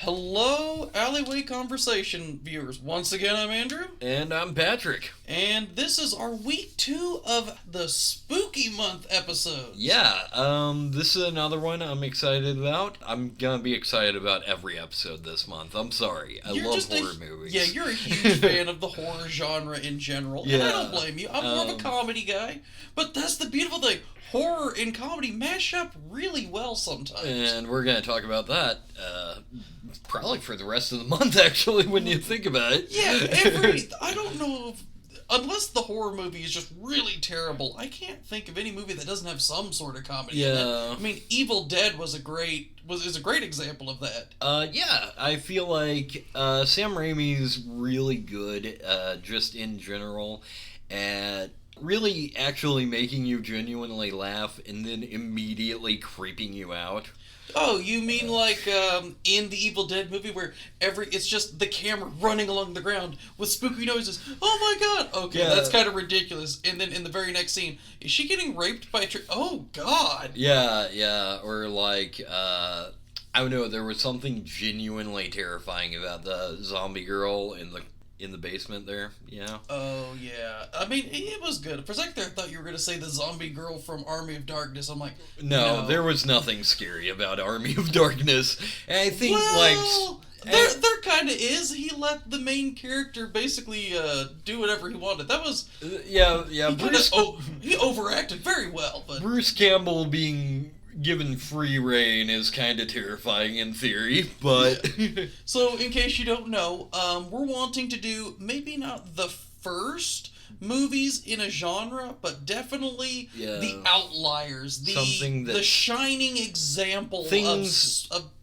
Hello, Alleyway Conversation viewers. Once again, I'm Andrew. And I'm Patrick. And this is our week 2 of the Spooky Month episodes. This is another one I'm excited about. I'm gonna be excited about every episode this month. I'm sorry. I love horror movies. Yeah, you're a huge fan of the horror genre in general. Yeah. And I don't blame you. I'm more of a comedy guy. But that's the beautiful thing. Horror and comedy mash up really well sometimes. And we're gonna talk about that, probably for the rest of the month, actually, when you think about it. Yeah, I don't know if, unless the horror movie is just really terrible, I can't think of any movie that doesn't have some sort of comedy in it. I mean, Evil Dead is a great example of that. I feel like Sam Raimi's really good, just in general, at really actually making you genuinely laugh and then immediately creeping you out. Oh, you mean like in the Evil Dead movie where it's just the camera running along the ground with spooky noises. Oh my god! Okay, that's kind of ridiculous. And then in the very next scene, is she getting raped by a tree? Oh god! Yeah. Or like, I don't know, there was something genuinely terrifying about the zombie girl in the basement there, yeah. Oh, yeah. I mean, it was good. For a second there, I thought you were going to say the zombie girl from Army of Darkness. I'm like, no. There was nothing scary about Army of Darkness. And I think, there kind of is. He let the main character basically do whatever he wanted. That was... He overacted very well, but... Bruce Campbell being given free reign is kind of terrifying in theory, but... So, in case you don't know, we're wanting to do maybe not the first movies in a genre, but definitely the outliers, the shining example of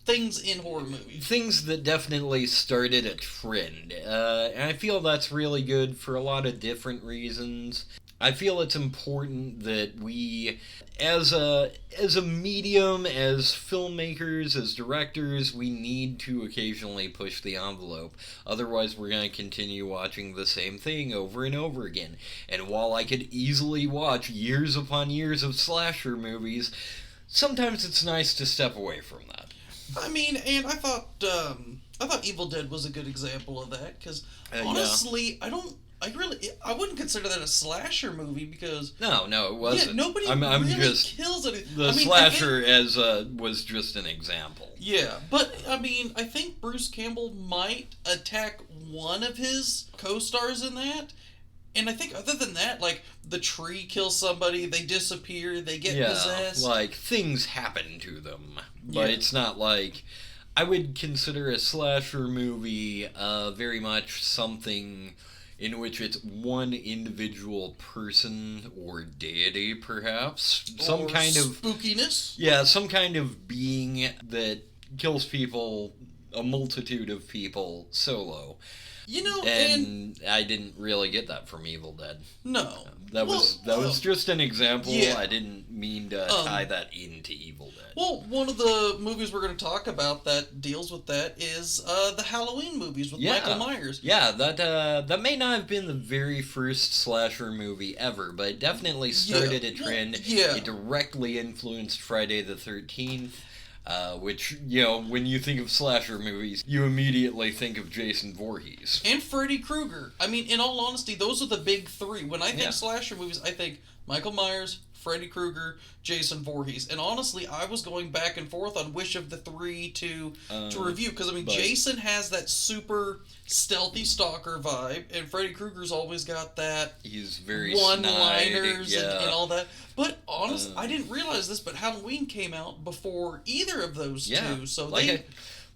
things in horror movies. Things that definitely started a trend. And I feel that's really good for a lot of different reasons. I feel it's important that we, as a medium, as filmmakers, as directors, we need to occasionally push the envelope. Otherwise, we're going to continue watching the same thing over and over again. And while I could easily watch years upon years of slasher movies, sometimes it's nice to step away from that. I mean, and I thought Evil Dead was a good example of that, because honestly, I wouldn't consider that a slasher movie because... No, it wasn't. Yeah, nobody really kills anything. The slasher was just an example. Yeah, but, I mean, I think Bruce Campbell might attack one of his co-stars in that. And I think other than that, like, the tree kills somebody, they disappear, they get possessed. Like, things happen to them. But it's not like... I would consider a slasher movie very much something in which it's one individual person or deity, perhaps. Some kind of spookiness? Yeah, some kind of being that kills people, a multitude of people, solo. You know, and I didn't really get that from Evil Dead. No. That was just an example. Yeah. I didn't mean to tie that into Evil Dead. Well, one of the movies we're going to talk about that deals with that is the Halloween movies with Michael Myers. Yeah, that may not have been the very first slasher movie ever, but it definitely started a trend. It directly influenced Friday the 13th. Which, when you think of slasher movies, you immediately think of Jason Voorhees. And Freddy Krueger. I mean, in all honesty, those are the big three. When I think slasher movies, I think Michael Myers, Freddy Krueger, Jason Voorhees. And honestly, I was going back and forth on which of the three to review. Because, I mean, Jason has that super stealthy stalker vibe, and Freddy Krueger's always got that... He's very one-liners and all that. But, honestly, I didn't realize this, but Halloween came out before either of those two. So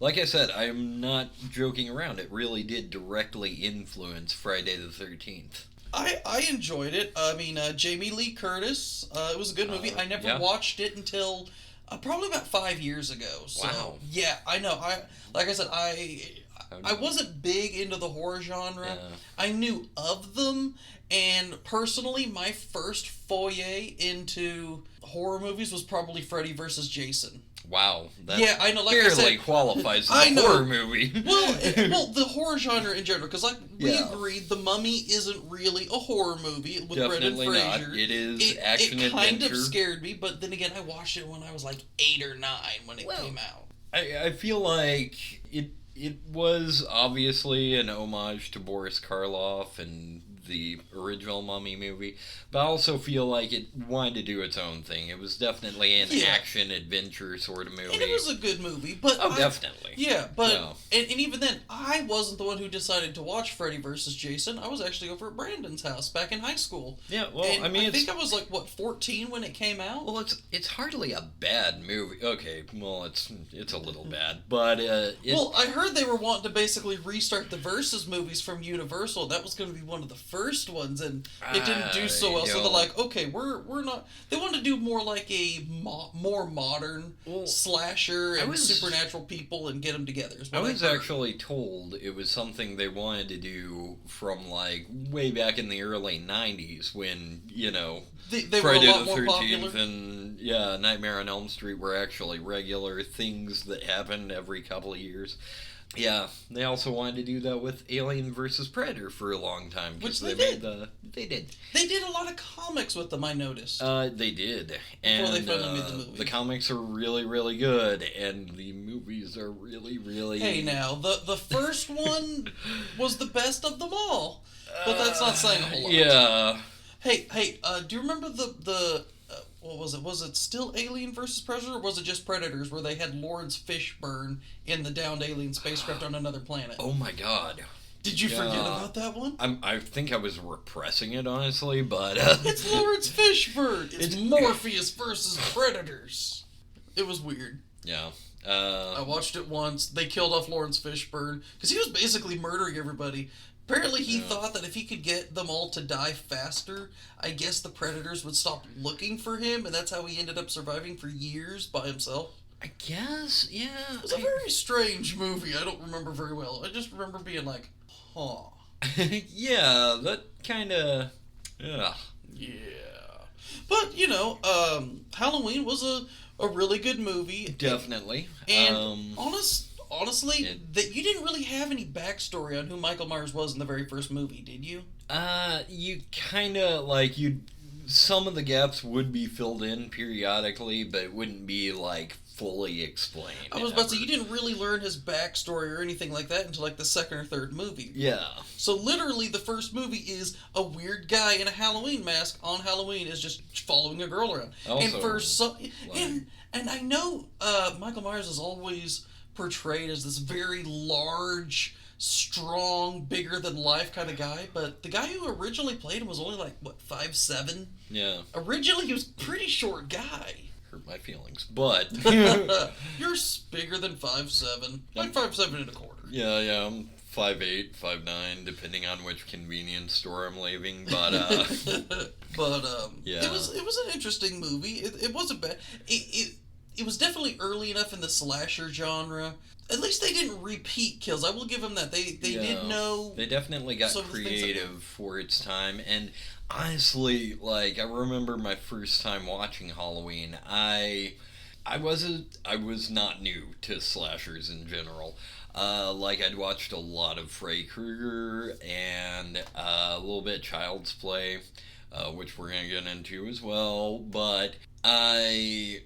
like I said, I'm not joking around. It really did directly influence Friday the 13th. I enjoyed it. I mean, Jamie Lee Curtis, it was a good movie. I never watched it until probably about 5 years ago. So, wow. Yeah, I know. Like I said, I wasn't big into the horror genre. Yeah. I knew of them, and personally, my first foray into horror movies was probably Freddy vs. Jason. Wow, that I know, like barely qualifies as a horror movie. Well, the horror genre in general, because we agreed, The Mummy isn't really a horror movie with Brendan Fraser. Not. It is action adventure. It kind of scared me, but then again, I watched it when I was like 8 or 9 when it came out. I feel like it was obviously an homage to Boris Karloff and the original Mummy movie, but I also feel like it wanted to do its own thing. It was definitely an action adventure sort of movie. And it was a good movie, but definitely. Yeah, but and even then, I wasn't the one who decided to watch Freddy vs. Jason. I was actually over at Brandon's house back in high school. Yeah, well, and I mean, I think I was like 14 when it came out. Well, it's hardly a bad movie. Okay, well, it's a little bad, but well, I heard they were wanting to basically restart the Versus movies from Universal. That was going to be one of the first ones, and it didn't do so well. So they're like, okay, we're not. They wanted to do more like a more modern slasher and supernatural people and get them together. I was actually told it was something they wanted to do from like way back in the early '90s when they Friday were a lot the more 13th popular. and Nightmare on Elm Street were actually regular things that happened every couple of years. Yeah, they also wanted to do that with Alien versus Predator for a long time. Which they did. They did. They did a lot of comics with them, I noticed. They did. And before they finally made the movie. The comics are really, really good, and the movies are really, really... Hey now, the first one was the best of them all. But that's not saying a whole lot. Yeah. Hey, do you remember the what was it? Was it still Alien versus Predator, or was it just Predators, where they had Lawrence Fishburne in the downed alien spacecraft on another planet? Oh my god. Did you forget about that one? I think I was repressing it, honestly, but... It's Lawrence Fishburne! It's Morpheus versus Predators! It was weird. Yeah. I watched it once. They killed off Lawrence Fishburne, because he was basically murdering everybody. Apparently he thought that if he could get them all to die faster, I guess the Predators would stop looking for him, and that's how he ended up surviving for years by himself. I guess, yeah. It was a very strange movie. I don't remember very well. I just remember being like, huh. Yeah, that kind of... Yeah. Yeah. But, Halloween was a really good movie. Definitely. And honestly, that you didn't really have any backstory on who Michael Myers was in the very first movie, did you? You kind of, like, some of the gaps would be filled in periodically, but it wouldn't be, like, fully explained. I was about to say, you didn't really learn his backstory or anything like that until, like, the second or third movie. Yeah. So, literally, the first movie is a weird guy in a Halloween mask on Halloween is just following a girl around. Also, and I know Michael Myers is always portrayed as this very large, strong, bigger than life kind of guy, but the guy who originally played him was only like 5'7". Yeah. Originally he was a pretty short guy. Hurt my feelings, but you're bigger than 5'7", like 5'7" and a quarter. Yeah, I'm 5'8", 5'9", depending on which convenience store I'm leaving. But yeah, it was an interesting movie. It wasn't bad. It was definitely early enough in the slasher genre. At least they didn't repeat kills. I will give them that. They did know. They definitely got creative for its time. And honestly, like, I remember my first time watching Halloween. I was not new to slashers in general. Like, I'd watched a lot of Freddy Krueger and a little bit Child's Play, which we're going to get into as well. But I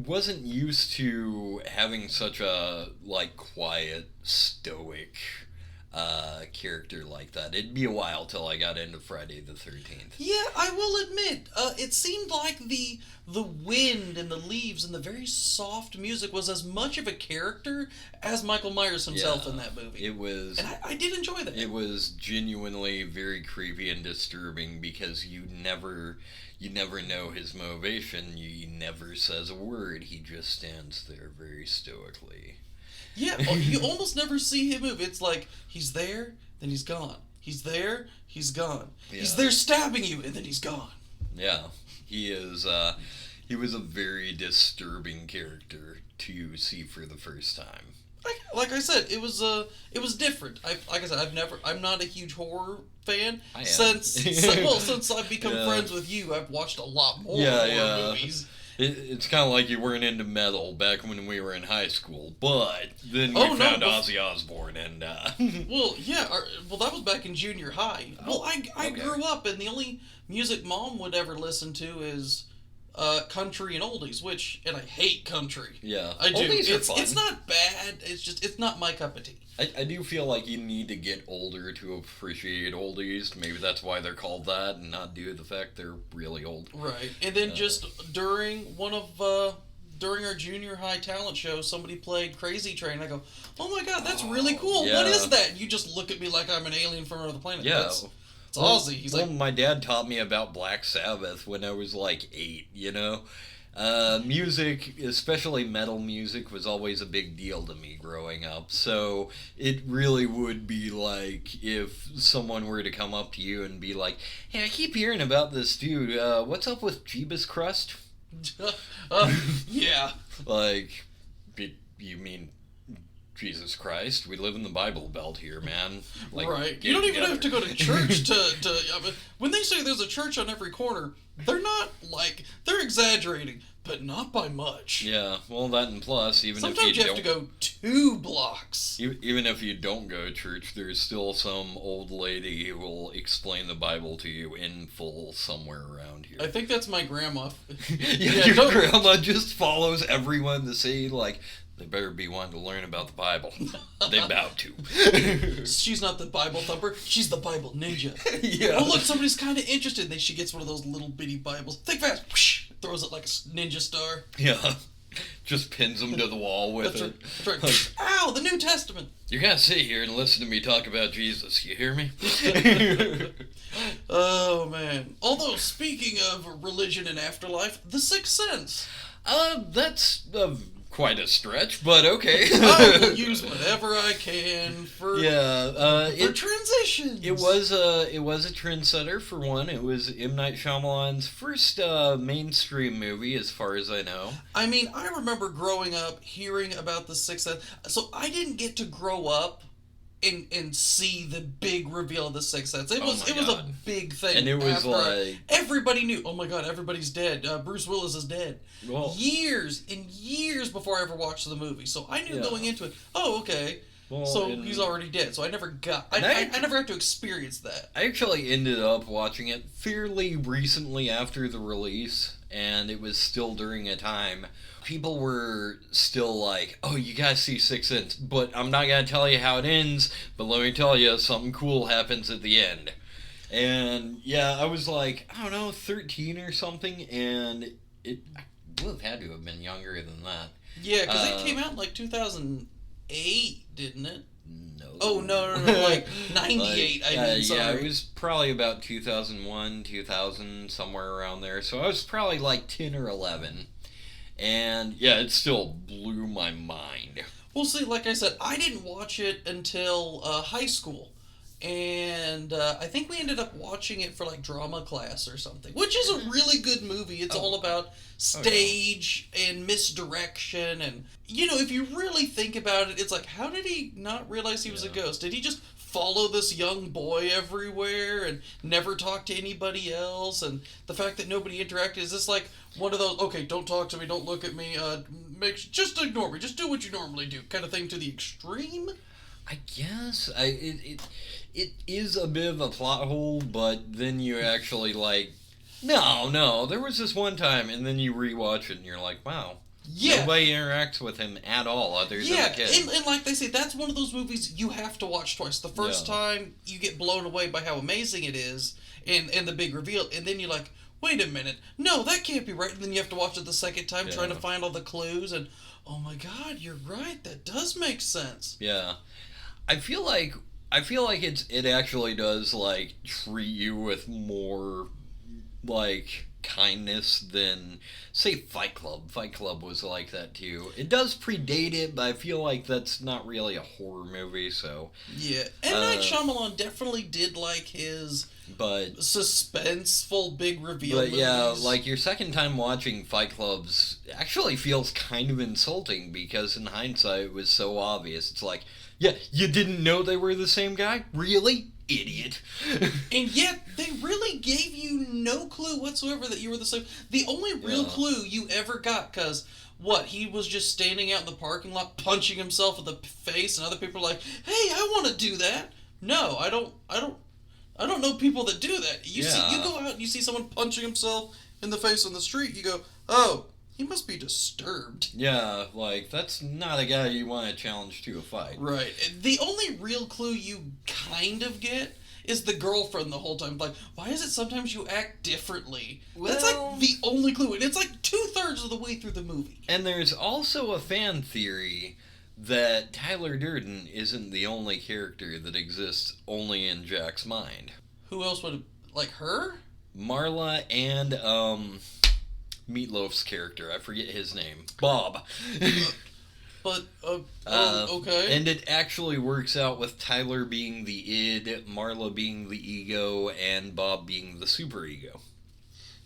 wasn't used to having such a, like, quiet, stoic character like that. It'd be a while till I got into Friday the 13th. Yeah, I will admit, it seemed like the wind and the leaves and the very soft music was as much of a character as Michael Myers himself in that movie. It was... And I did enjoy that. It was genuinely very creepy and disturbing because you never know his motivation. He never says a word. He just stands there very stoically. Yeah, you almost never see him move. It's like, he's there, then he's gone. He's there, he's gone. Yeah. He's there stabbing you, and then he's gone. Yeah, he is, he was a very disturbing character to see for the first time. Like I said, it was different. I'm not a huge horror fan. I am. Since I've become friends with you, I've watched a lot more horror movies. It's kind of like you weren't into metal back when we were in high school, but then we found Ozzy Osbourne and... Well, yeah, that was back in junior high. Well, I grew up, and the only music Mom would ever listen to is country and oldies, and I hate country. Yeah. I do. Oldies are fun. It's not bad. It's not my cup of tea. I do feel like you need to get older to appreciate oldies. Maybe that's why they're called that, and not due to the fact they're really old. Right. And then just during our junior high talent show, somebody played Crazy Train. I go, oh my god, that's really cool. Yeah. What is that? And you just look at me like I'm an alien from another planet. Yeah. It's Ozzy. He's like, my dad taught me about Black Sabbath when I was like 8, Music, especially metal music, was always a big deal to me growing up. So it really would be like if someone were to come up to you and be like, hey, I keep hearing about this dude. What's up with Jeebus Crust? yeah. Like, you mean Jesus Christ? We live in the Bible Belt here, man. Like, right. You don't even have to go to church I mean, when they say there's a church on every corner, they're exaggerating, but not by much. Yeah, well, that and plus, Sometimes you have to go 2 blocks. Even if you don't go to church, there's still some old lady who will explain the Bible to you in full somewhere around here. I think that's my grandma. Your grandma just follows everyone to say, like, they better be wanting to learn about the Bible. They bow to. She's not the Bible thumper. She's the Bible ninja. Yeah. Oh, look, somebody's kind of interested. Then she gets one of those little bitty Bibles. Think fast. Whoosh, throws it like a ninja star. Yeah. Just pins them to the wall with That's it. right. That's right. Ow, the New Testament. You're going to sit here and listen to me talk about Jesus. You hear me? Oh, man. Although, speaking of religion and afterlife, The Sixth Sense. That's quite a stretch, but okay. I will use whatever I can for transitions. It was a trendsetter for one. It was M. Night Shyamalan's first mainstream movie, as far as I know. I mean, I remember growing up hearing about The Sixth Sense. So I didn't get to grow up and see the big reveal of The Sixth Sense. It was a big thing. And it was like everybody knew. Oh my god, everybody's dead. Bruce Willis is dead. Well, years and years before I ever watched the movie. So I knew going into it. Oh, okay. Well, so he's already dead. So I never got. I never got to experience that. I actually ended up watching it fairly recently after the release, and it was still during a time people were still like, oh, you gotta see Sixth Sense, but I'm not gonna tell you how it ends, but let me tell you, something cool happens at the end. And yeah, I was like, I don't know, 13 or something, and I would have had to have been younger than that. Yeah, because it came out in like 2008, didn't it? No. Oh, no, like 98, sorry. Yeah, it was probably about 2001, 2000, somewhere around there, so I was probably like 10 or 11. And yeah, it still blew my mind. Well, see, like I said, I didn't watch it until high school. And I think we ended up watching it for like drama class or something, which is a really good movie. It's all about stage and misdirection. And, if you really think about it, it's like, how did he not realize he was a ghost? Did he just follow this young boy everywhere and never talk to anybody else? And the fact that nobody interacted, is this like one of those, okay, don't talk to me, don't look at me, just ignore me, just do what you normally do kind of thing to the extreme? I guess it is a bit of a plot hole, but then you actually like, no, there was this one time, and then you rewatch it and you're like, wow. Yeah. Nobody interacts with him at all other than the kid. And like they say, that's one of those movies you have to watch twice. The first time, you get blown away by how amazing it is and the big reveal, and then you're like, wait a minute, no, that can't be right. And then you have to watch it the second time, trying to find all the clues, and oh my god, you're right, that does make sense. Yeah. I feel like it actually does like treat you with more like kindness than say Fight Club. Fight Club was like that too. It does predate it, but I feel like that's not really a horror movie, so yeah. And Night Shyamalan definitely did like his suspenseful big reveal movies. Yeah, like your second time watching Fight Clubs actually feels kind of insulting because in hindsight it was so obvious. It's like, yeah, you didn't know they were the same guy? Really? Idiot. And yet, they really gave you no clue whatsoever that you were the same. The only real clue you ever got, because, he was just standing out in the parking lot punching himself in the face, and other people are like, hey, I want to do that. No, I don't know people that do that. You go out and you see someone punching himself in the face on the street, you go, oh, he must be disturbed. Yeah, like, that's not a guy you want to challenge to a fight. Right. The only real clue you kind of get is the girlfriend the whole time. Like, why is it sometimes you act differently? Well, that's like the only clue. And it's like 2/3 of the way through the movie. And there's also a fan theory that Tyler Durden isn't the only character that exists only in Jack's mind. Who else would... Like her? Marla and, Meatloaf's character. I forget his name. Bob. Okay. And it actually works out with Tyler being the id, Marla being the ego, and Bob being the superego.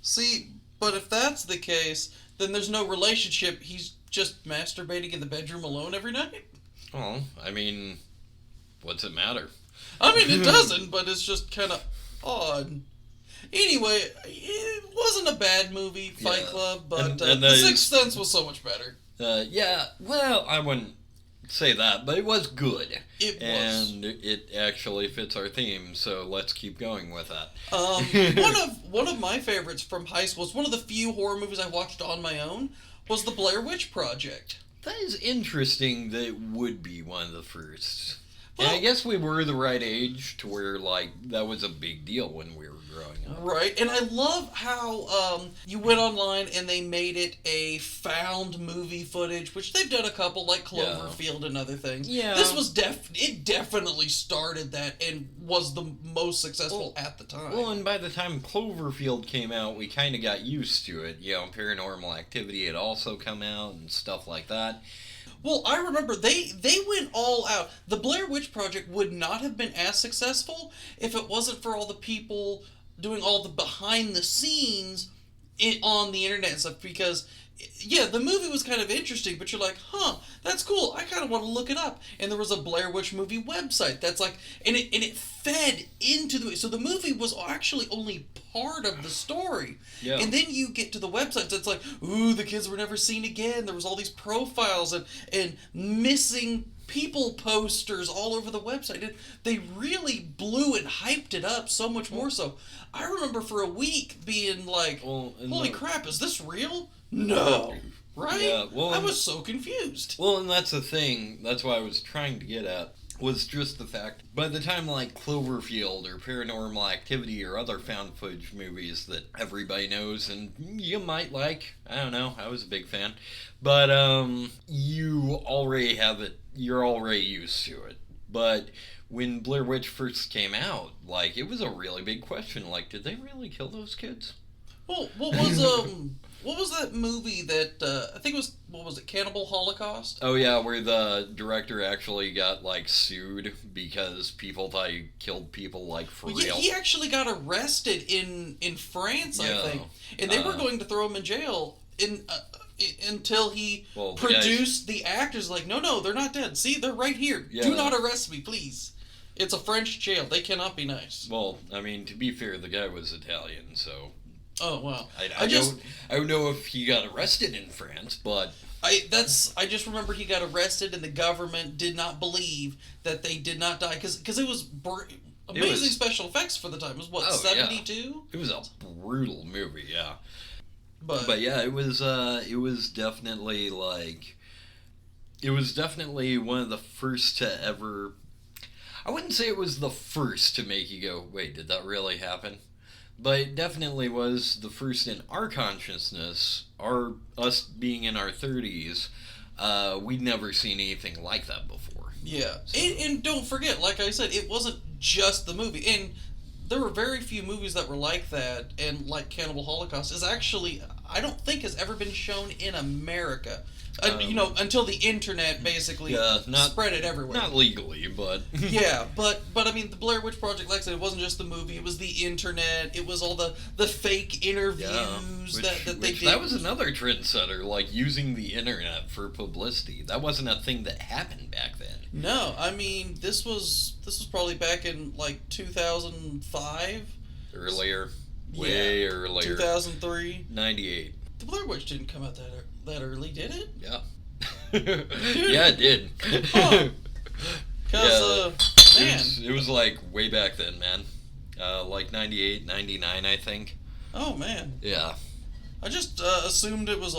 See, but if that's the case, then there's no relationship. He's just masturbating in the bedroom alone every night? Well, I mean, what's it matter? I mean, it doesn't, but it's just kind of odd. Anyway, it wasn't a bad movie, Fight Club, but The Sixth Sense was so much better. Yeah, well, I wouldn't say that, but it was good. It was. And it actually fits our theme, so let's keep going with that. One of my favorites from high school, it's one of the few horror movies I watched on my own, was The Blair Witch Project. That is interesting that it would be one of the first. Well, and I guess we were the right age to where, like, that was a big deal when we were growing up. Right, and I love how you went online and they made it a found movie footage, which they've done a couple, like Cloverfield and other things. Yeah. This was it definitely started that and was the most successful at the time. Well, and by the time Cloverfield came out, we kind of got used to it. You know, Paranormal Activity had also come out and stuff like that. Well, I remember they went all out. The Blair Witch Project would not have been as successful if it wasn't for all the people doing all the behind the scenes on the internet and stuff, because yeah, the movie was kind of interesting, but you're like, huh, that's cool, I kind of want to look it up. And there was a Blair Witch movie website that's like, and it fed into the movie. So the movie was actually only part of the story. Yeah. And then you get to the websites, it's like, ooh, the kids were never seen again. There was all these profiles and missing people posters all over the website. And they really blew and hyped it up so much more so. I remember for a week being like, holy crap, is this real? No. Right? Yeah, well, I was so confused. Well, and that's the thing. That's what I was trying to get at. Was just the fact, by the time like Cloverfield or Paranormal Activity or other found footage movies that everybody knows and you might like, I don't know, I was a big fan, but you already have it, you're already used to it. But when Blair Witch first came out, like, it was a really big question, like, did they really kill those kids? Well, what was that movie that, I think it was, what was it, Cannibal Holocaust? Oh yeah, where the director actually got, like, sued because people thought he killed people, like, for real. He actually got arrested in France, I think. And they were going to throw him in jail until he produced the actors, like, no, they're not dead. See, they're right here. Yeah. Do not arrest me, please. It's a French jail. They cannot be nice. Well, I mean, to be fair, the guy was Italian, so... Oh, wow. I don't know if he got arrested in France, but... I just remember he got arrested and the government did not believe that they did not die. Because it was amazing special effects for the time. It was, what, 72? Yeah. It was a brutal movie, yeah. But yeah, it was definitely, like... It was definitely one of the first to ever... I wouldn't say it was the first to make you go, wait, did that really happen? But it definitely was the first in our consciousness, us being in our 30s, we'd never seen anything like that before. Yeah, so. And don't forget, like I said, it wasn't just the movie. And there were very few movies that were like that, and like Cannibal Holocaust is actually, I don't think has ever been shown in America. Until the internet basically spread it everywhere. Not legally, but... Yeah, but I mean, the Blair Witch Project, like I said, it wasn't just the movie, it was the internet, it was all the fake interviews that they did. That was another trendsetter, like using the internet for publicity. That wasn't a thing that happened back then. No, I mean, this was probably back in, like, 2005? Earlier. Way earlier. 2003? 98. The Blair Witch didn't come out that early, did it? Yeah. Yeah, it did. Oh. Because, man. It was like way back then, man. Like 98, 99, I think. Oh, man. Yeah. I just assumed it was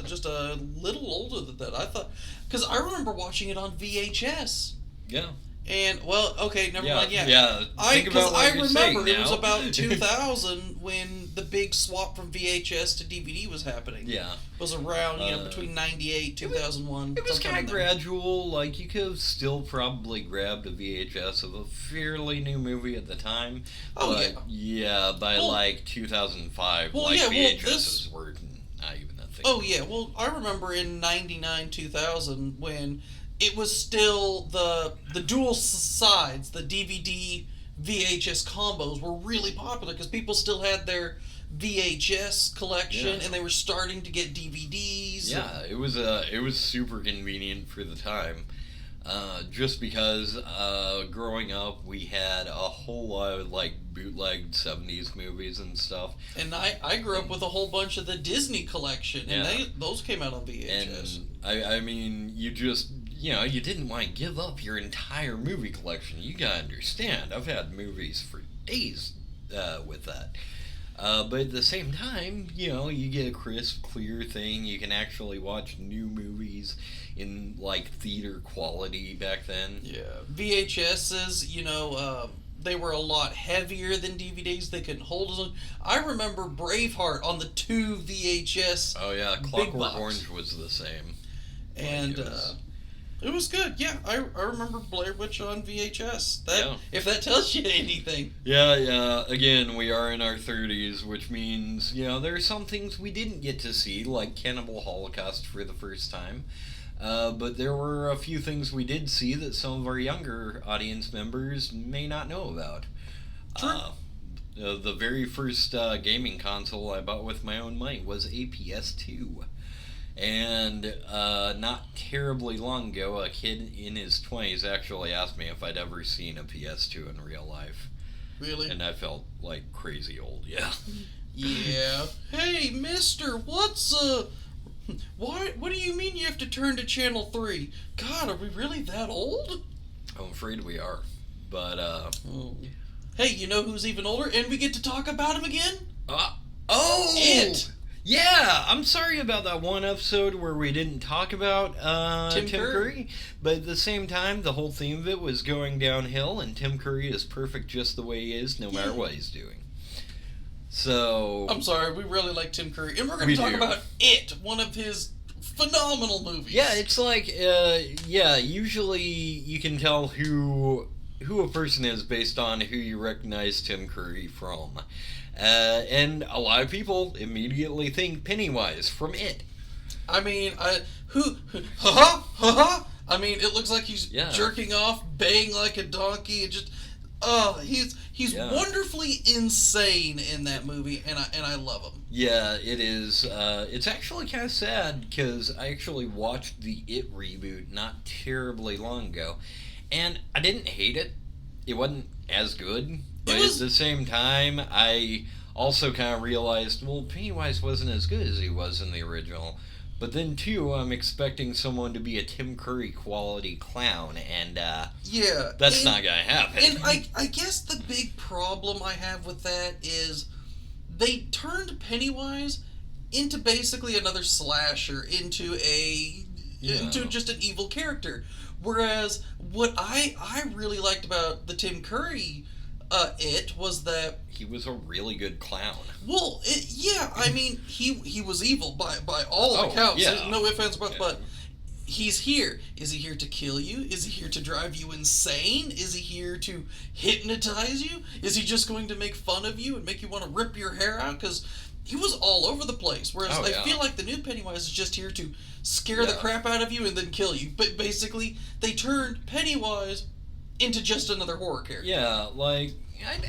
just a little older than that. I thought because I remember watching it on VHS. Yeah. And well, okay, never mind. Yeah, yeah. Think about what I you're remember saying it was now. about 2000 when the big swap from VHS to DVD was happening. Yeah. It was around between 98 2001. It was sometime kind in of there. gradual. Like, you could have still probably grabbed a VHS of a fairly new movie at the time. Oh, but yeah, by Well- like 2005, well, like yeah, well, VHSs were not even a thing. Oh yeah, well I remember in 99 2000 when it was still the dual sides, the DVD VHS combos were really popular because people still had their VHS collection Yeah. and they were starting to get DVDs. Yeah, it was super convenient for the time. Just because growing up we had a whole lot of like bootlegged 70s movies and stuff. And I grew up with a whole bunch of the Disney collection, and Yeah. those came out on VHS. And I mean, you just, you didn't want to give up your entire movie collection. You gotta understand, I've had movies for days with that. But at the same time, you get a crisp, clear thing. You can actually watch new movies in like theater quality back then. Yeah, VHSs, they were a lot heavier than DVDs. They couldn't hold as long. I remember Braveheart on the 2 VHS. Oh yeah, Big Clockwork box. Orange was the same. And it was good. Yeah, I remember Blair Witch on VHS. If that tells you anything. Yeah. Again, we are in our 30s, which means, there are some things we didn't get to see, like Cannibal Holocaust for the first time. But there were a few things we did see that some of our younger audience members may not know about. True. The very first gaming console I bought with my own money was a PS2. And not terribly long ago, a kid in his 20s actually asked me if I'd ever seen a PS2 in real life. Really? And I felt like crazy old, yeah. Yeah. Hey, mister, what do you mean you have to turn to channel 3? God, are we really that old? I'm afraid we are. But, Oh. Hey, you know who's even older? And we get to talk about him again? It! Yeah, I'm sorry about that one episode where we didn't talk about Tim Tim Curry. Curry, but at the same time, the whole theme of it was going downhill, and Tim Curry is perfect just the way he is, no matter what he's doing. So... I'm sorry, we really like Tim Curry. And we're going We to talk do. about It, one of his phenomenal movies. Yeah, it's like, usually you can tell who a person is based on who you recognize Tim Curry from. And a lot of people immediately think Pennywise from It. I mean, I mean, it looks like he's Yeah. jerking off, baying like a donkey, and just, he's Yeah. wonderfully insane in that movie, and I love him. Yeah, it is. It's actually kind of sad because I actually watched the It reboot not terribly long ago, and I didn't hate it. It wasn't as good, but at the same time, I also kind of realized, well, Pennywise wasn't as good as he was in the original. But then, too, I'm expecting someone to be a Tim Curry quality clown, and Yeah. that's not gonna happen. And I guess the big problem I have with that is they turned Pennywise into basically another slasher, into just an evil character. Whereas what I really liked about the Tim Curry It was that He was a really good clown. well, I mean he was evil by all accounts. Yeah. No ifs, ands, buts, but he's here. Is he here to kill you? Is he here to drive you insane? Is he here to hypnotize you? Is he just going to make fun of you and make you want to rip your hair out? Because he was all over the place. Whereas I feel like the new Pennywise is just here to scare the crap out of you and then kill you. But basically, they turned Pennywise into just another horror character. Yeah, like,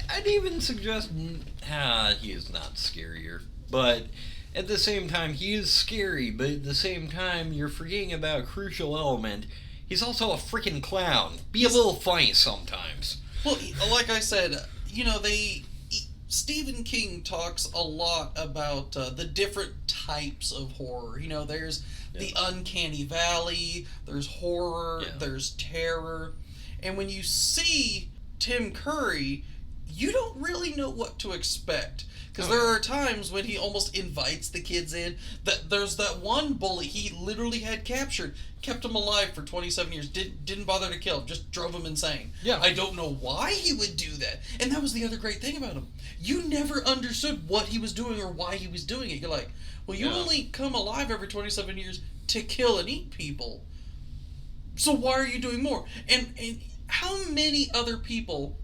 I'd even suggest he is not scarier. But at the same time, he is scary, but at the same time, you're forgetting about a crucial element. He's also a freaking clown. Be a little funny sometimes. Well, like I said, Stephen King talks a lot about the different types of horror. There's the uncanny valley, there's horror, there's terror. And when you see Tim Curry, you don't really know what to expect. Because there are times when he almost invites the kids in. That there's that one bully he literally had captured, kept him alive for 27 years, didn't bother to kill him, just drove him insane. Yeah. I don't know why he would do that. And that was the other great thing about him. You never understood what he was doing or why he was doing it. You're like, well, you only come alive every 27 years to kill and eat people. So why are you doing more? And how many other people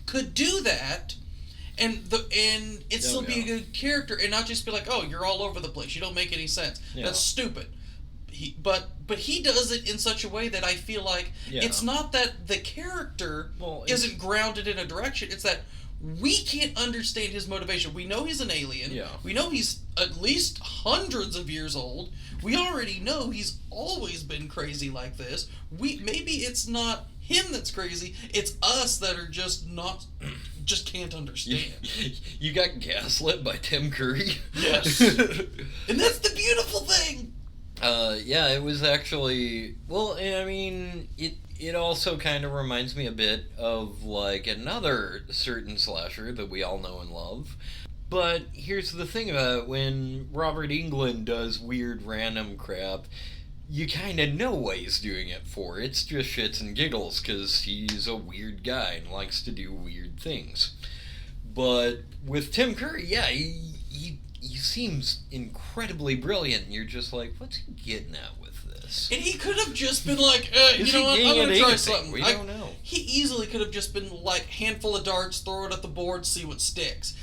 could do that and it still be a good character and not just be like, oh, you're all over the place, you don't make any sense. That's stupid. But he does it in such a way that I feel like it's not that the character isn't grounded in a direction, it's that we can't understand his motivation. We know he's an alien. Yeah. We know he's at least hundreds of years old. We already know he's always been crazy like this. Maybe it's not him that's crazy. It's us that are just can't understand. You got gaslit by Tim Curry? Yes. And that's the beautiful thing. Yeah, it was actually... Well, I mean, it also kind of reminds me a bit of, like, another certain slasher that we all know and love. But here's the thing about it. When Robert Englund does weird random crap, you kind of know what he's doing it for. It's just shits and giggles, because he's a weird guy and likes to do weird things. But with Tim Curry, yeah, he seems incredibly brilliant, and you're just like, what's he getting at with this? And he could have just been like, you know what, I'm going to try something. We don't know. He easily could have just been like, handful of darts, throw it at the board, see what sticks.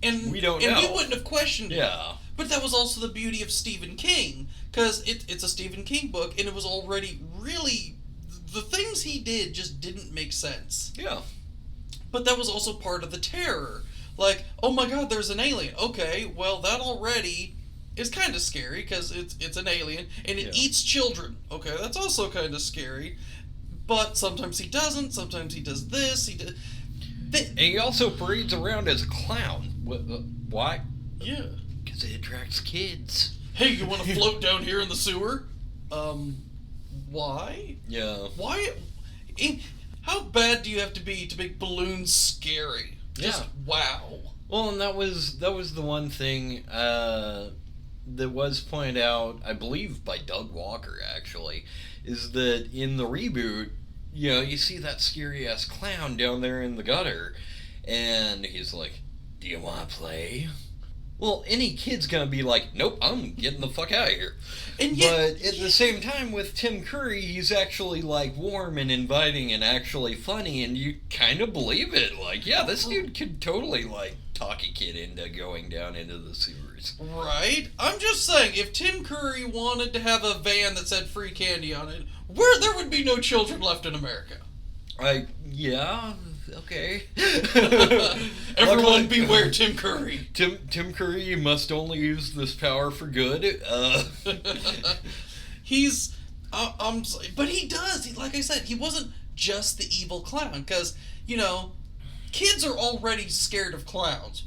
And we don't know. And we wouldn't have questioned it. Yeah. But that was also the beauty of Stephen King, because it's a Stephen King book, and it was already really... The things he did just didn't make sense. Yeah. But that was also part of the terror. Like, oh my god, there's an alien. Okay, well, that already is kind of scary, because it's an alien, and it eats children. Okay, that's also kind of scary. But sometimes he doesn't, sometimes he does this, and he also parades around as a clown. Why? Yeah. Because it attracts kids. Hey, you want to float down here in the sewer? Why? Yeah. Why? How bad do you have to be to make balloons scary? Just wow. Well, and that was the one thing that was pointed out, I believe, by Doug Walker, actually, is that in the reboot, you know, you see that scary-ass clown down there in the gutter, and he's like, do you want to play? Well, any kid's gonna be like, nope, I'm getting the fuck out of here. And yet, but at the same time, with Tim Curry, he's actually, like, warm and inviting and actually funny, and you kind of believe it. Like, yeah, this dude could totally, like, talk a kid into going down into the sewers. Right? I'm just saying, if Tim Curry wanted to have a van that said free candy on it, there would be no children left in America. Yeah... Okay. Everyone beware Tim Curry. Tim Curry must only use this power for good. He's, but he does. Like I said, he wasn't just the evil clown, because you know, kids are already scared of clowns.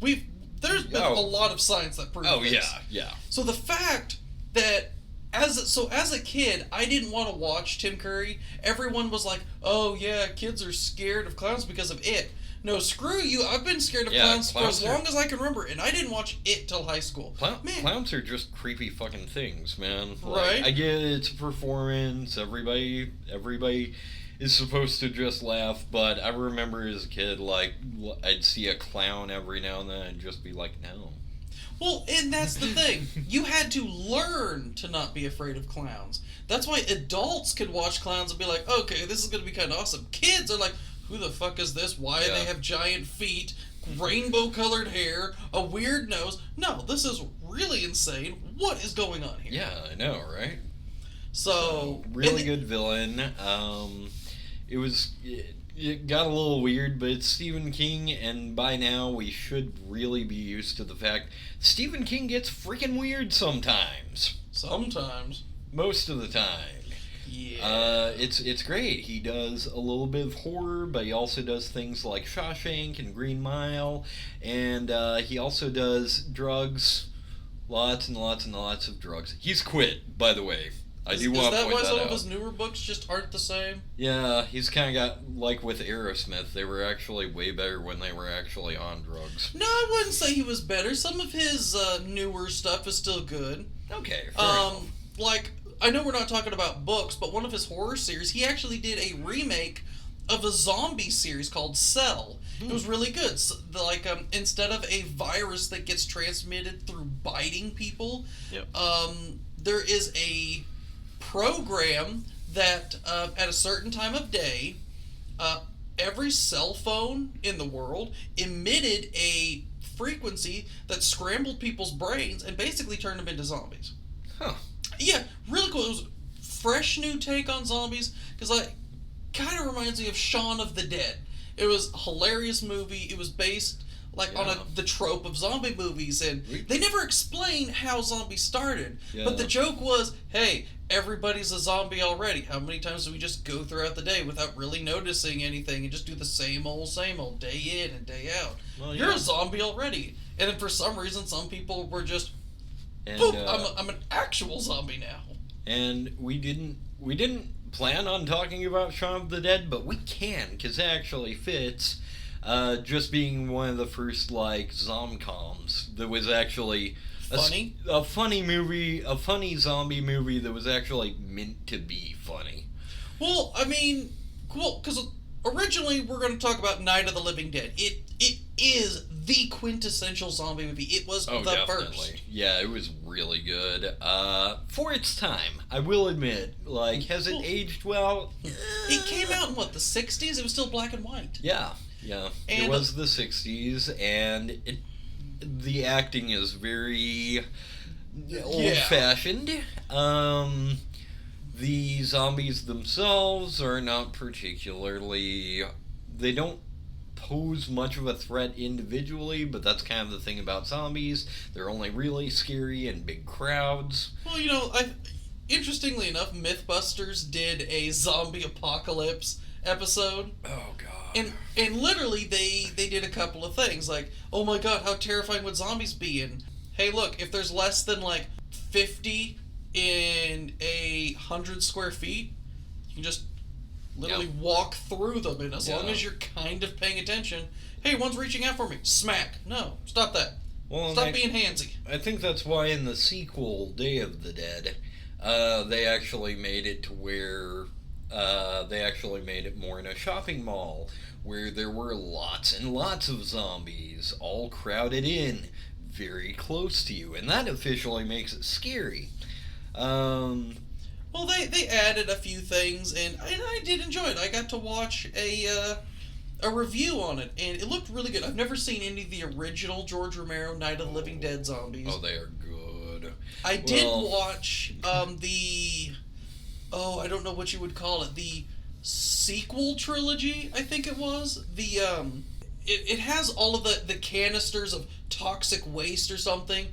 There's been a lot of science that proves this. Yeah. So the fact that as a kid, I didn't want to watch Tim Curry. Everyone was like, oh yeah, kids are scared of clowns because of it. No, screw you. I've been scared of clowns for as long as I can remember, and I didn't watch it till high school. Clowns are just creepy fucking things, man. Right? I get it, it's a performance. Everybody is supposed to just laugh, but I remember as a kid, like, I'd see a clown every now and then and just be like, no. Well, and that's the thing. You had to learn to not be afraid of clowns. That's why adults could watch clowns and be like, okay, this is going to be kind of awesome. Kids are like, who the fuck is this? Why do they have giant feet, rainbow-colored hair, a weird nose? No, this is really insane. What is going on here? Yeah, I know, right? So really good villain. It got a little weird, but it's Stephen King, and by now we should really be used to the fact Stephen King gets freaking weird sometimes. Sometimes. Most of the time. Yeah. It's great. He does a little bit of horror, but he also does things like Shawshank and Green Mile, and he also does drugs. Lots and lots and lots of drugs. He's quit, by the way. I Is do want to that point why that some out. of his newer books just aren't the same? Yeah, he's kind of got, like with Aerosmith, they were actually way better when they were actually on drugs. No, I wouldn't say he was better. Some of his newer stuff is still good. Okay, fair enough. Like, I know we're not talking about books, but one of his horror series, he actually did a remake of a zombie series called Cell. It was really good. So, instead of a virus that gets transmitted through biting people, Yep. there is a program that at a certain time of day, every cell phone in the world emitted a frequency that scrambled people's brains and basically turned them into zombies. Huh. Yeah, really cool. It was a fresh new take on zombies because kind of reminds me of Shaun of the Dead. It was a hilarious movie. It was based on the trope of zombie movies, and they never explain how zombies started. Yeah. But the joke was, hey, everybody's a zombie already. How many times do we just go throughout the day without really noticing anything and just do the same old, day in and day out? Well, You're a zombie already. And then for some reason, some people were just, boom, I'm an actual zombie now. And we didn't plan on talking about Shaun of the Dead, but we can, because it actually fits. Just being one of the first zomcoms that was actually Funny? a funny movie, a funny zombie movie that was actually meant to be funny. Well, I mean, cool, because originally we're going to talk about Night of the Living Dead. It is the quintessential zombie movie. It was the definitely. first. Yeah, it was really good. For its time, I will admit. Has it aged well? It came out in the 60s? It was still black and white. Yeah. And it was the 60s, and the acting is very old-fashioned. The zombies themselves are not particularly... They don't pose much of a threat individually, but that's kind of the thing about zombies. They're only really scary in big crowds. Well, interestingly enough, Mythbusters did a zombie apocalypse episode. Oh, God. And literally, they did a couple of things, oh my god, how terrifying would zombies be? And, hey, look, if there's less than, 50 in 100 square feet, you can just literally walk through them, and as long as you're kind of paying attention, hey, one's reaching out for me, smack. No, stop that. Stop being handsy. I think that's why in the sequel, Day of the Dead, they actually made it to where they actually made it more in a shopping mall where there were lots and lots of zombies all crowded in very close to you, and that officially makes it scary. Well, they added a few things, and I did enjoy it. I got to watch a review on it, and it looked really good. I've never seen any of the original George Romero Night of the Living Dead zombies. Oh, they are good. I did watch I don't know what you would call it, the sequel trilogy, I think it was. It has all of the canisters of toxic waste or something.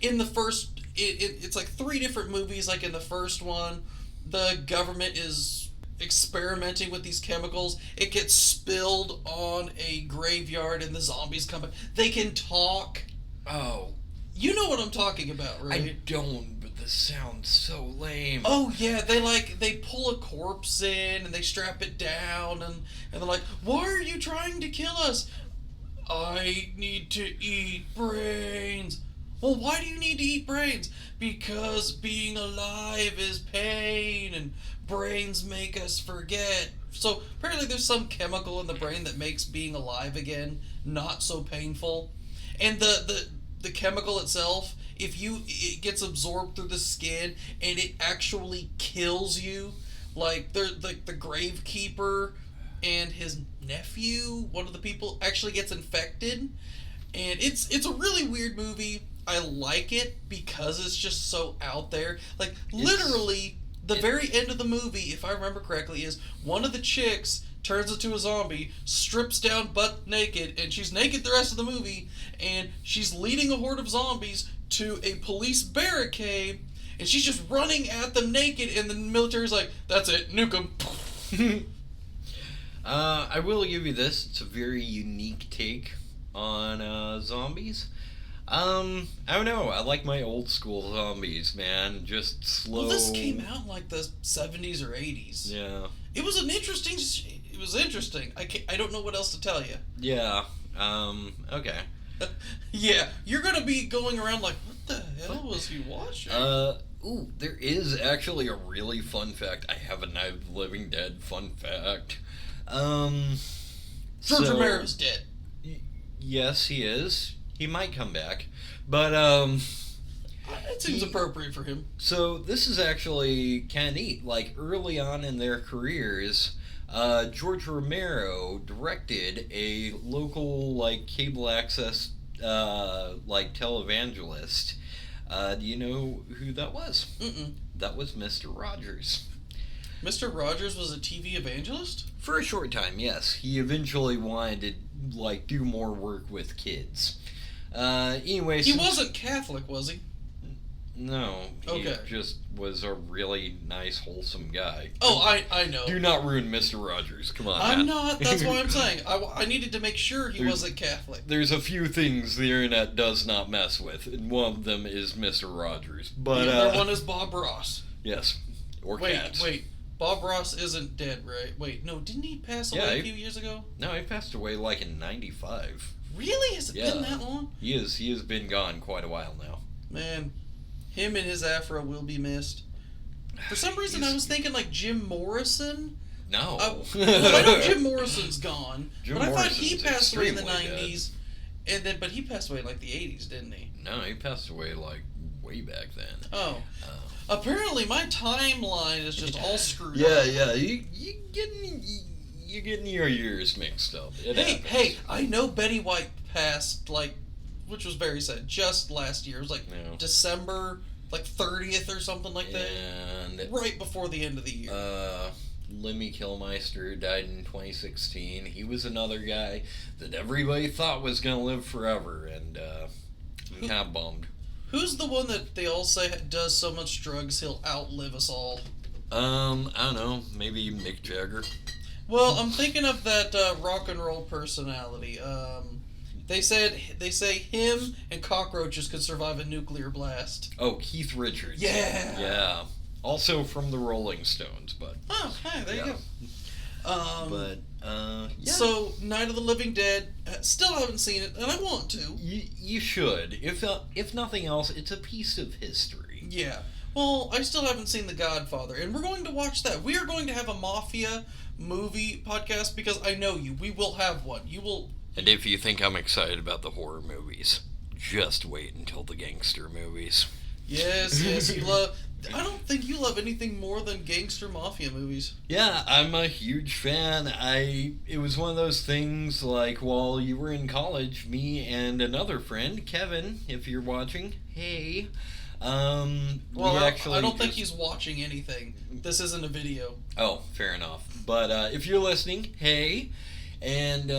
In the first, it's 3 different movies. In the first one, the government is experimenting with these chemicals. It gets spilled on a graveyard and the zombies come back. They can talk. Oh. You know what I'm talking about, right? I don't, but this sounds so lame. Oh yeah, they pull a corpse in and they strap it down and they're like, why are you trying to kill us? I need to eat brains. Well, why do you need to eat brains? Because being alive is pain and brains make us forget. So apparently there's some chemical in the brain that makes being alive again not so painful. And the chemical itself, it gets absorbed through the skin and it actually kills you. The gravekeeper and his nephew, one of the people, actually gets infected. And it's a really weird movie. I like it because it's just so out there. Literally, the very end of the movie, if I remember correctly, is one of the chicks turns into a zombie, strips down butt naked, and she's naked the rest of the movie, and she's leading a horde of zombies to a police barricade, and she's just running at them naked, and the military's like, that's it, nuke them. I will give you this. It's a very unique take on zombies. I don't know. I like my old school zombies, man. Just slow. Well, this came out in like the 70s or 80s. Yeah. It was an interesting. It was interesting. I don't know what else to tell you. Yeah. Okay. Yeah, you're gonna be going around like, what the hell was he watching? Ooh, there is actually a really fun fact. I have a Night of the Living Dead fun fact. George Romero's dead. Yes, he is. He might come back. But, it seems appropriate for him. So, this is actually kind of neat. Like, early on in their careers, George Romero directed a local, like, cable access, like, televangelist. Do you know who that was? Mm-mm. That was Mr. Rogers. Mr. Rogers was a TV evangelist? For a short time, yes. He eventually wanted to, like, do more work with kids. Anyway, he wasn't Catholic, was he? No. He Okay. just was a really nice, wholesome guy. Oh, I know. Do not ruin Mr. Rogers. Come on, I'm man. not. That's why I'm saying. I needed to make sure he wasn't Catholic. There's a few things the internet does not mess with, and one of them is Mr. Rogers. But the other one is Bob Ross. Yes. Or cats. Wait. Bob Ross isn't dead, right? Wait, no, didn't he pass away a few years ago? No, he passed away like in 95. Really? Has it been that long? He has been gone quite a while now. Man, him and his afro will be missed. For some reason, I was thinking like Jim Morrison. No. Well, I know Jim Morrison's gone, Jim but I thought he Morrison's passed away in the extremely 90s, but he passed away in like the 80s, didn't he? No, he passed away like way back then. Oh. Apparently, my timeline is just all screwed Yeah, up. yeah. You're getting your years mixed up. Hey, I know Betty White passed, like, which was very sad, just last year. It was like December, like 30th or something like that. And right before the end of the year. Lemmy Kilmister died in 2016. He was another guy that everybody thought was going to live forever, and I'm kind of bummed. Who's the one that they all say does so much drugs he'll outlive us all? I don't know. Maybe Mick Jagger. Well, I'm thinking of that rock and roll personality. They say him and cockroaches could survive a nuclear blast. Oh, Keith Richards. Yeah. Yeah. Also from the Rolling Stones, but. Oh, hey, there you go. Yeah. So, Night of the Living Dead, still haven't seen it, and I want to. You should. If nothing else, it's a piece of history. Yeah. Well, I still haven't seen The Godfather, and we're going to watch that. We are going to have a Mafia movie podcast, because I know you. We will have one. You will... And if you think I'm excited about the horror movies, just wait until the gangster movies. Yes, you love... I don't think you love anything more than gangster mafia movies. Yeah, I'm a huge fan. It was one of those things, like, while you were in college, me and another friend, Kevin, if you're watching, hey, well, I don't think he's watching anything. This isn't a video. Oh, fair enough. But if you're listening, hey, and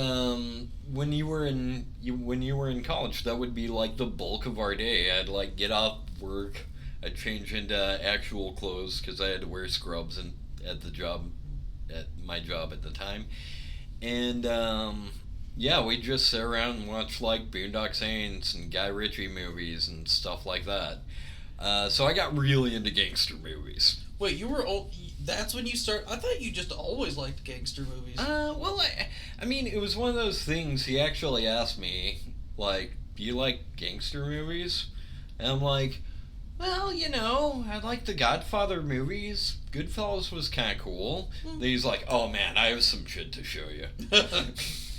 when you were in college, that would be like the bulk of our day. I'd like get off work, I'd change into actual clothes because I had to wear scrubs at my job at the time, and we'd just sit around and watch like Boondock Saints and Guy Ritchie movies and stuff like that. So I got really into gangster movies. Wait, you were old? That's when you start? I thought you just always liked gangster movies. Well, I mean, it was one of those things. He actually asked me, like, do you like gangster movies? And I'm like, well, I like the Godfather movies. Goodfellas was kind of cool. Then he's like, oh man, I have some shit to show you.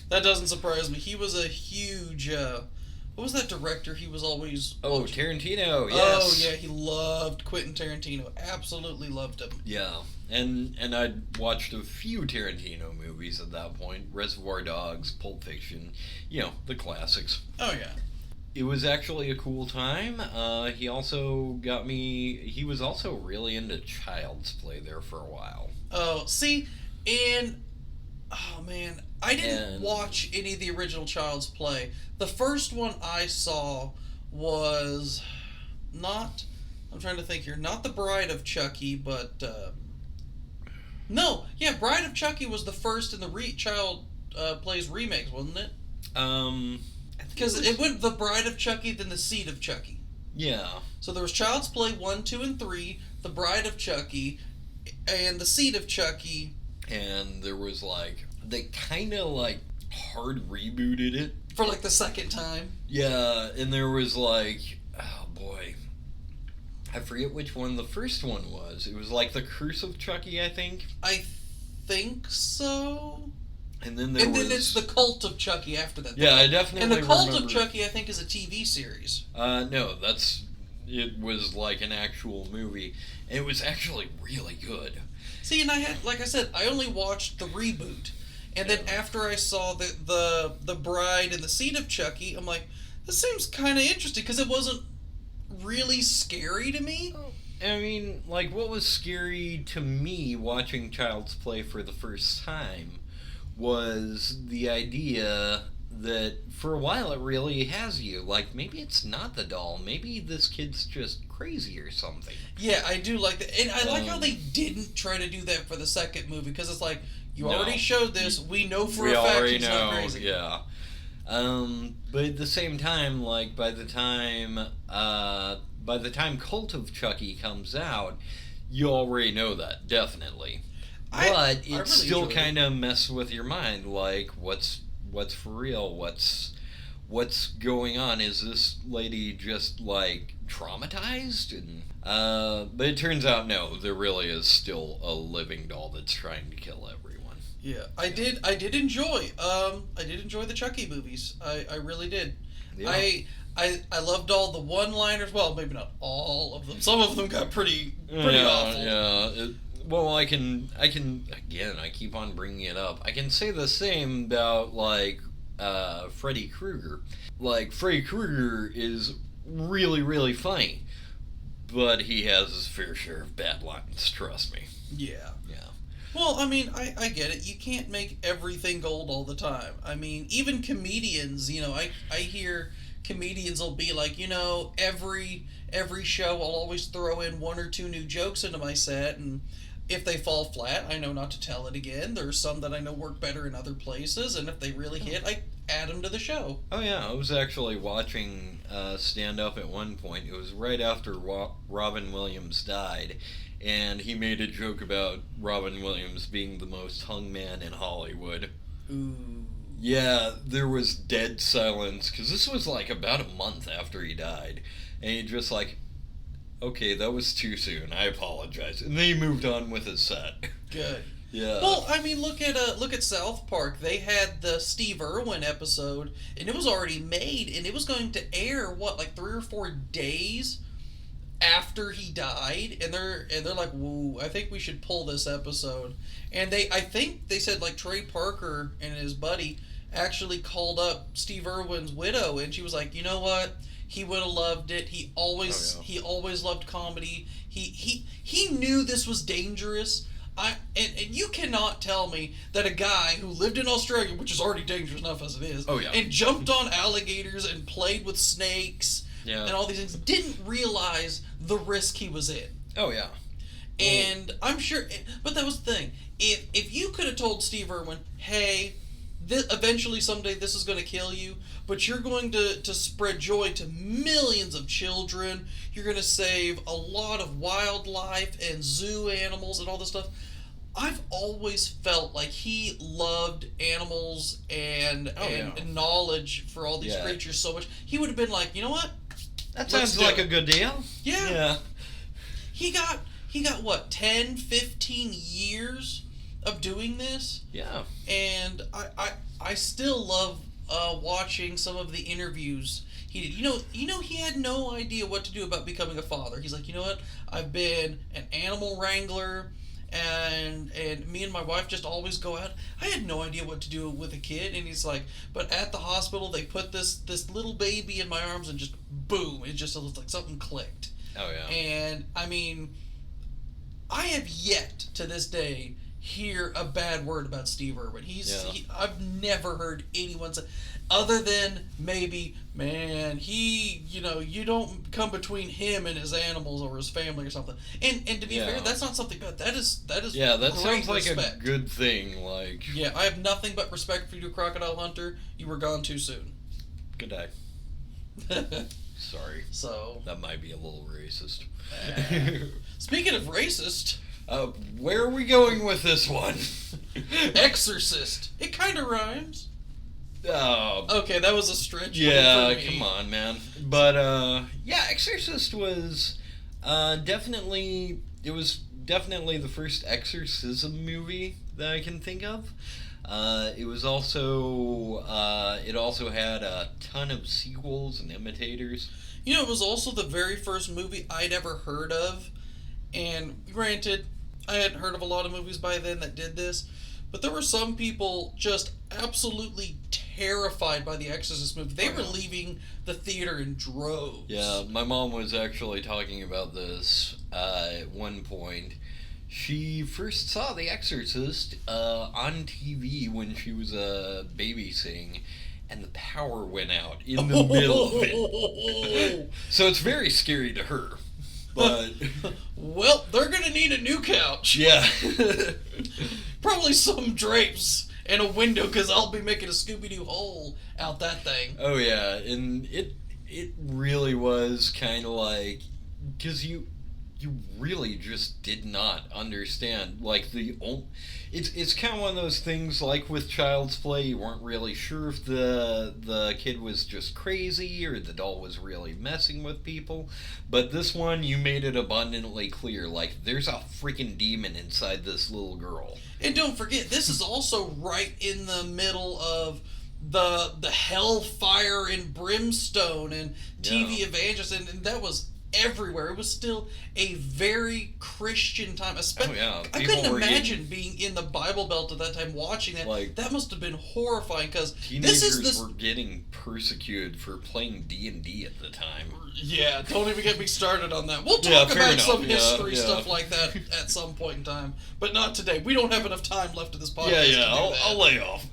That doesn't surprise me. He was a huge, what was that director he was always... Oh, Tarantino, yes. Oh, yeah, he loved Quentin Tarantino. Absolutely loved him. Yeah, and I'd watched a few Tarantino movies at that point. Reservoir Dogs, Pulp Fiction, the classics. Oh, yeah. It was actually a cool time. He was also really into Child's Play there for a while. Oh, see, and, oh man, I didn't watch any of the original Child's Play. The first one I saw was not, I'm trying to think here, not The Bride of Chucky, but, Bride of Chucky was the first in the Child Plays remakes, wasn't it? Because it went The Bride of Chucky, then The Seed of Chucky. Yeah. So there was Child's Play 1, 2, and 3, The Bride of Chucky, and The Seed of Chucky. And there was they kind of hard rebooted it. For the second time. Yeah, and there was oh boy. I forget which one the first one was. It was The Curse of Chucky, I think. I think so. And then then it's The Cult of Chucky after that. Yeah, I definitely And The Cult remember. of Chucky, I think, is a TV series. No, it was an actual movie. And it was actually really good. See, and I had, like I said, I only watched the reboot. And then after I saw the Bride and The Seed of Chucky, I'm like, this seems kind of interesting, because it wasn't really scary to me. I mean, what was scary to me watching Child's Play for the first time was the idea that for a while it really has you. Maybe it's not the doll. Maybe this kid's just crazy or something. Yeah, I do like that. And I like how they didn't try to do that for the second movie, because it's you already showed this. We know for a fact he's not crazy. Yeah. But at the same time, by the time Cult of Chucky comes out, you already know that, definitely. But it really still kind of messes with your mind, what's for real? What's going on? Is this lady just traumatized? And but it turns out no, there really is still a living doll that's trying to kill everyone. Yeah, I did enjoy the Chucky movies. I really did. Yeah. I loved all the one-liners. Well, maybe not all of them. Some of them got pretty awful. Yeah. Well, I can again, I keep on bringing it up. I can say the same about Freddy Krueger. Freddy Krueger is really, really funny, but he has his fair share of bad lines, trust me. Yeah. Yeah. Well, I mean, I get it. You can't make everything gold all the time. I mean, even comedians, I hear comedians will be every show I'll always throw in one or two new jokes into my set, and if they fall flat, I know not to tell it again. There's some that I know work better in other places, and if they really hit, I add them to the show. Oh yeah, I was actually watching stand-up at one point. It was right after Robin Williams died, and he made a joke about Robin Williams being the most hung man in Hollywood. Ooh. Yeah, there was dead silence, because this was about a month after he died, and he just okay, that was too soon, I apologize. And then he moved on with his set. Good. Yeah. Well, I mean, look at South Park. They had the Steve Irwin episode, and it was already made, and it was going to air 3 or 4 days after he died, and they're like, "Whoa, I think we should pull this episode." And I think they said Trey Parker and his buddy actually called up Steve Irwin's widow, and she was like, "You know what? He would have loved it. He always loved comedy. He knew this was dangerous." And you cannot tell me that a guy who lived in Australia, which is already dangerous enough as it is, and jumped on alligators and played with snakes and all these things, didn't realize the risk he was in. Oh yeah. And I'm sure, but that was the thing. If you could have told Steve Irwin, hey, eventually someday this is going to kill you, but you're going to spread joy to millions of children, you're going to save a lot of wildlife and zoo animals and all this stuff. I've always felt like he loved animals and knowledge for all these creatures so much. He would have been like, you know what? That sounds like a good deal. Yeah. He got what, 10, 15 years of doing this? Yeah. And I still love watching some of the interviews he did. You know he had no idea what to do about becoming a father. He's like, you know what? I've been an animal wrangler, and me and my wife just always go out. I had no idea what to do with a kid, and he's like, but at the hospital they put this little baby in my arms, and just boom, it just looks like something clicked. Oh yeah. And I mean, I have yet to this day hear a bad word about Steve Irwin. I've never heard anyone say, other than maybe, man, you don't come between him and his animals or his family or something. And to be fair, that's not something bad. That is yeah, that great sounds like respect. A good thing. Yeah, I have nothing but respect for you, Crocodile Hunter. You were gone too soon. Good day. Sorry. So That might be a little racist. speaking of racist, where are we going with this one? Exorcist. It kind of rhymes. Oh. Okay, that was a stretch. Yeah, for me. come on, man. But yeah, Exorcist was definitely the first exorcism movie that I can think of. It also had a ton of sequels and imitators. You know, it was also the very first movie I'd ever heard of. And granted, I hadn't heard of a lot of movies by then that did this, but there were some people just absolutely terrified by the Exorcist movie. They were leaving the theater in droves. Yeah, my mom was actually talking about this at one point. She first saw The Exorcist on TV when she was babysitting, and the power went out in the middle of it. So it's very scary to her. But well, they're gonna need a new couch. Yeah. Probably some drapes and a window, because I'll be making a Scooby-Doo hole out that thing. Oh yeah, and it really was kind of like, because you really just did not understand, like, it's kind of one of those things like with Child's Play. You weren't really sure if the kid was just crazy or the doll was really messing with people, but this one, you made it abundantly clear, like, there's a freaking demon inside this little girl. And don't forget, this is also right in the middle of the hellfire and brimstone and TV evangelist, and that was everywhere. It was still a very Christian time. I couldn't imagine being in the Bible Belt at that time watching that. Like, that must have been horrifying, because teenagers were getting persecuted for playing D&D at the time. Yeah, don't even get me started on that. We'll talk about some history stuff like that at some point in time, but not today. We don't have enough time left in this podcast. I'll lay off.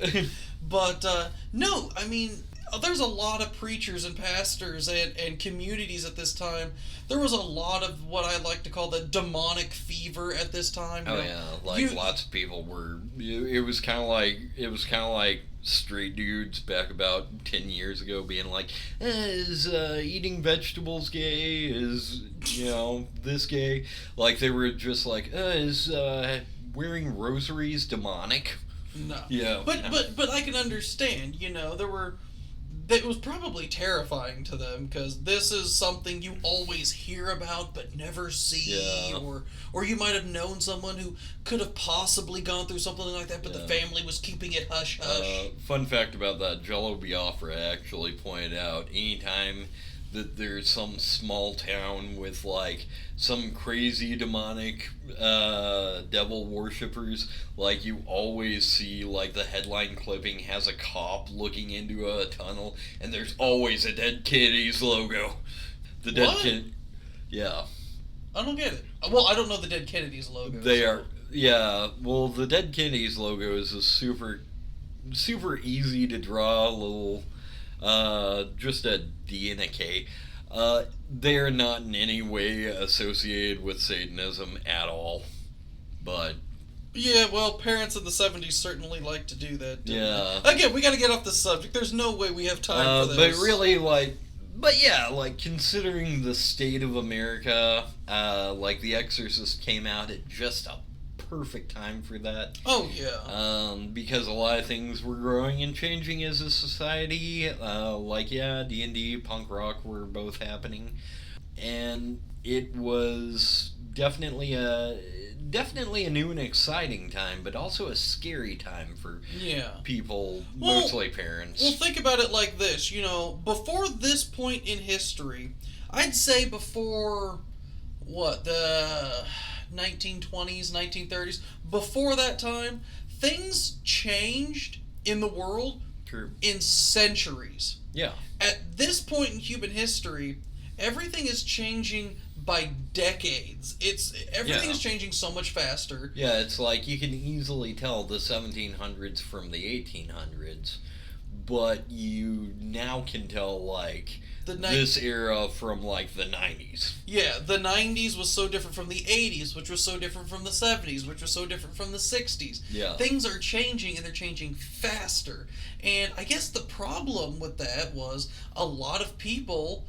But no, I mean, there's a lot of preachers and pastors and communities at this time. There was a lot of what I like to call the demonic fever at this time. Lots of people were. It was kind of like straight dudes back about 10 years ago being like, is eating vegetables gay? Is this gay? Like, they were just like, is wearing rosaries demonic? No. Yeah. But I can understand. It was probably terrifying to them, because this is something you always hear about but never see, or you might have known someone who could have possibly gone through something like that, but the family was keeping it hush hush. Fun fact about that, Jello Biafra actually pointed out, anytime that there's some small town with like some crazy demonic devil worshippers, like, you always see, like, the headline clipping has a cop looking into a tunnel, and there's always a Dead Kennedys logo. The Dead Kennedys. Yeah. I don't get it. Well, I don't know the Dead Kennedys logo. Well, the Dead Kennedys logo is a super easy to draw little, just a D and a K. They're not in any way associated with Satanism at all, but... Yeah, well, parents in the 70s certainly like to do that. Yeah. Again, we gotta get off this subject. There's no way we have time for this. But really, considering the state of America, The Exorcist came out at just a perfect time for that. Oh, yeah. Because a lot of things were growing and changing as a society. D&D, punk rock were both happening. And it was definitely a new and exciting time, but also a scary time for people, mostly parents. Well, think about it like this. Before this point in history, I'd say before, the 1920s, 1930s, before that time, things changed in the world in centuries. Yeah. At this point in human history, everything is changing by decades. Everything is changing so much faster. Yeah, it's like you can easily tell the 1700s from the 1800s, but you now can tell, like, this era from, like, the 90s. Yeah, the 90s was so different from the 80s, which was so different from the 70s, which was so different from the 60s. Yeah. Things are changing, and they're changing faster. And I guess the problem with that was a lot of people,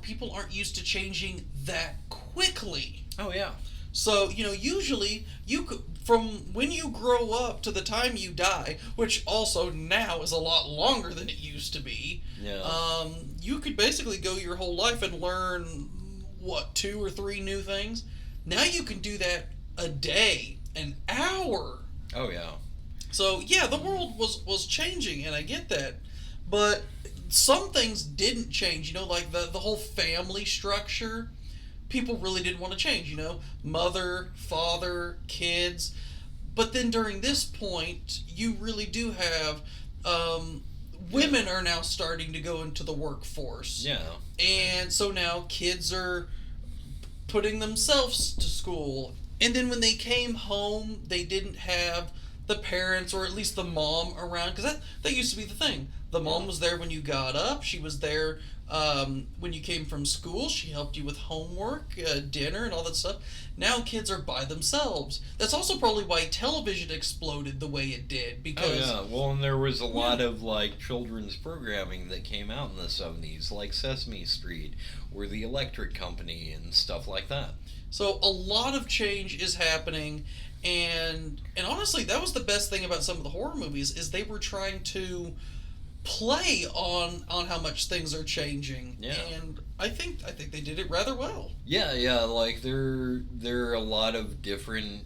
people aren't used to changing that quickly. Oh, yeah. So, usually you could, from when you grow up to the time you die, which also now is a lot longer than it used to be, you could basically go your whole life and learn, 2 or 3 new things. Now you can do that a day, an hour. Oh, yeah. So, yeah, the world was changing, and I get that. But some things didn't change, like the whole family structure. People really didn't want to change, mother, father, kids. But then during this point, you really do have women are now starting to go into the workforce. Yeah. And so now kids are putting themselves to school. And then when they came home, they didn't have the parents, or at least the mom, around. Because that used to be the thing. The mom was there when you got up. She was there when you came from school. She helped you with homework, dinner, and all that stuff. Now kids are by themselves. That's also probably why television exploded the way it did. Because, and there was a lot of, like, children's programming that came out in the 70s, like Sesame Street or The Electric Company and stuff like that. So a lot of change is happening, and honestly, that was the best thing about some of the horror movies, is they were trying to play on how much things are changing. Yeah. And I think they did it rather well. Yeah, like there are a lot of different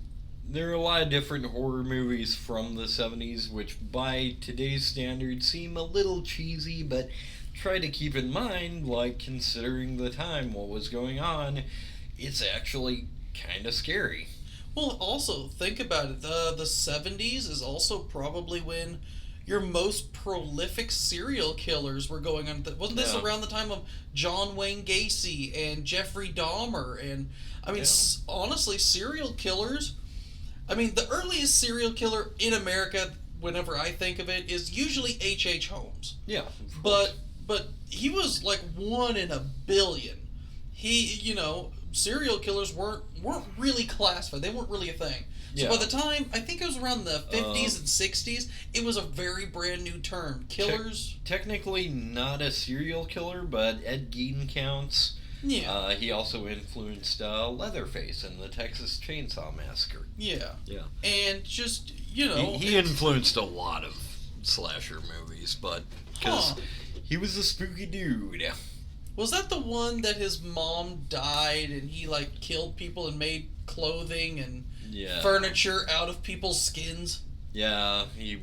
horror movies from the 70s which by today's standards seem a little cheesy, but try to keep in mind, like, considering the time, what was going on, it's actually kind of scary. Well, also think about it. The 70s is also probably when your most prolific serial killers were going on. Wasn't this around the time of John Wayne Gacy and Jeffrey Dahmer? And I mean, honestly, serial killers. I mean, the earliest serial killer in America, whenever I think of it, is usually H.H. Holmes. Yeah, but he was like 1 in a billion. Serial killers weren't really classified. They weren't really a thing. So by the time, I think it was around the 50s and 60s, it was a very brand new term. Killers. Technically not a serial killer, but Ed Gein counts. Yeah. He also influenced Leatherface in the Texas Chainsaw Massacre. Yeah. Yeah. And just, He influenced a lot of slasher movies, but because he was a spooky dude. Was that the one that his mom died and he, like, killed people and made clothing and furniture out of people's skins? Yeah, he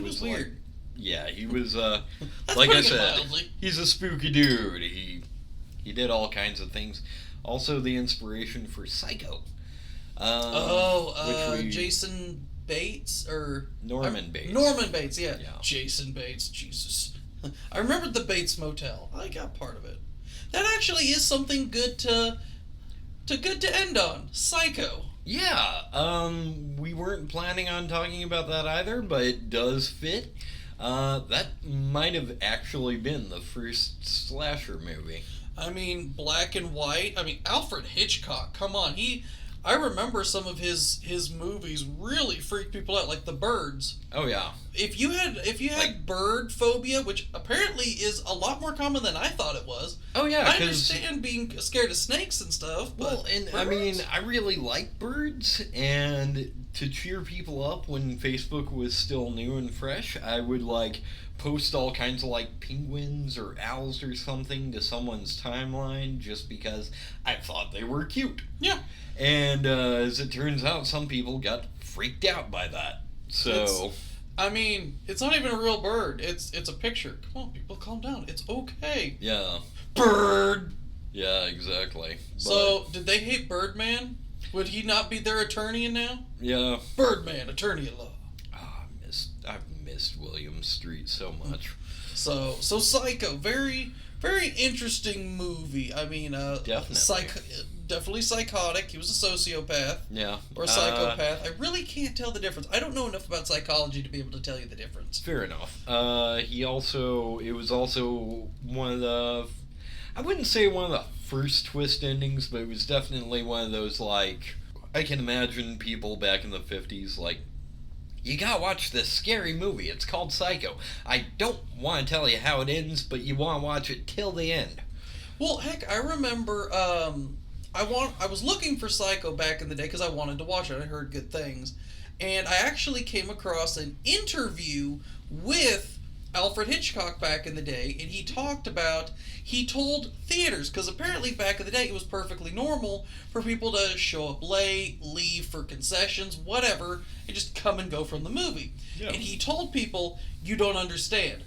was weird. He was, That's like I said, mildly. He's a spooky dude. He did all kinds of things. Also, the inspiration for Psycho. Jason Bates, or... Norman Bates. Norman Bates, yeah. Jason Bates, Jesus. I remembered the Bates Motel. I got part of it. That actually is something good to end on. Psycho. Yeah, we weren't planning on talking about that either, but it does fit. That might have actually been the first slasher movie. I mean, black and white. I mean, Alfred Hitchcock, come on. I remember some of his movies really freaked people out, like The Birds. Oh yeah. If you had bird phobia, which apparently is a lot more common than I thought it was. Oh yeah, I understand being scared of snakes and stuff. But I mean, I really like birds, and to cheer people up when Facebook was still new and fresh, I would post all kinds of penguins or owls or something to someone's timeline just because I thought they were cute. Yeah. And as it turns out, some people got freaked out by that. So, it's not even a real bird. It's a picture. Come on, people, calm down. It's okay. Yeah. Bird. Yeah, exactly. So, did they hate Birdman? Would he not be their attorney now? Yeah. Birdman, attorney at law. Oh, I've missed William Street so much. So Psycho, very, very interesting movie. I mean, definitely. definitely psychotic. He was a sociopath. Yeah. Or a psychopath. I really can't tell the difference. I don't know enough about psychology to be able to tell you the difference. Fair enough. It was also one of the, I wouldn't say one of the first twist endings, but it was definitely one of those, like, I can imagine people back in the 50s, like, you gotta watch this scary movie. It's called Psycho. I don't want to tell you how it ends, but you want to watch it till the end. Well, heck, I remember I was looking for Psycho back in the day because I wanted to watch it. I heard good things. And I actually came across an interview with Alfred Hitchcock back in the day, and he told theaters, because apparently back in the day it was perfectly normal for people to show up late, leave for concessions, whatever, and just come and go from the movie. Yeah. And he told people, you don't understand.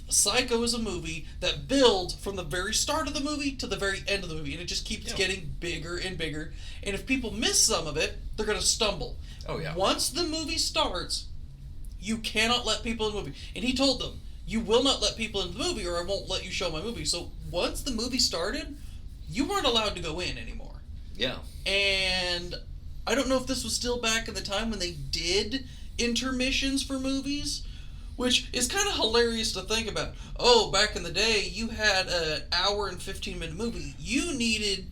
Psycho is a movie that builds from the very start of the movie to the very end of the movie, and it just keeps getting bigger and bigger, and if people miss some of it, they're going to stumble. Oh, yeah. Once the movie starts, you cannot let people in the movie. And he told them, you will not let people in the movie or I won't let you show my movie. So once the movie started, you weren't allowed to go in anymore. Yeah. And I don't know if this was still back in the time when they did intermissions for movies, which is kind of hilarious to think about. Oh, back in the day, you had an hour and 15-minute movie. You needed